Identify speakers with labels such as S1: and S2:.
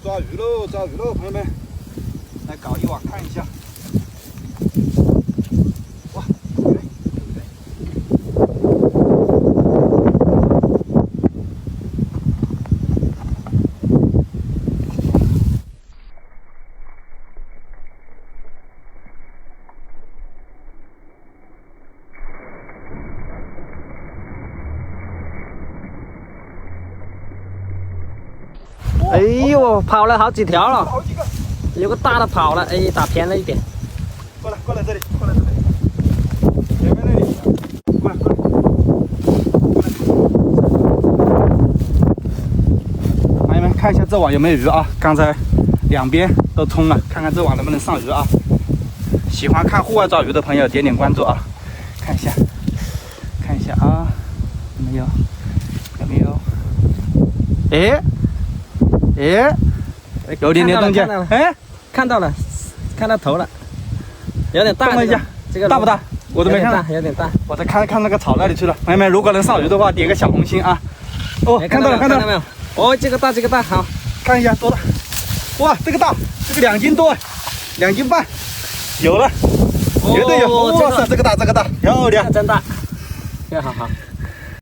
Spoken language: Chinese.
S1: 抓鱼喽，抓鱼喽，朋友们，来搞一网看一下。哇，对不对？
S2: 哎呦，跑了好几条了，
S1: 好几个，
S2: 有个大的跑了，哎，打偏了一点。
S1: 过来这里，过来这里，前面那里，过来。朋友们，看一下这网有没有鱼啊？刚才两边都通了，看看这网能不能上鱼啊？喜欢看户外抓鱼的朋友点点关注啊！看一下啊，有没有？哎，有点动静，哎，
S2: 看到了，看到头了，有点大。
S1: 动了一下，
S2: 这个
S1: 大不大？我都没看到，
S2: 有点大。
S1: 我在看那个草那里去了。朋友们，如果能上鱼的话，点个小红心啊！哦，看到了
S2: 没有？哦，这个大，好，
S1: 看一下多大？哇，这个大，这个2斤多，2斤半，有了，绝对有！哇塞，这个大，漂亮，
S2: 真大，这个好。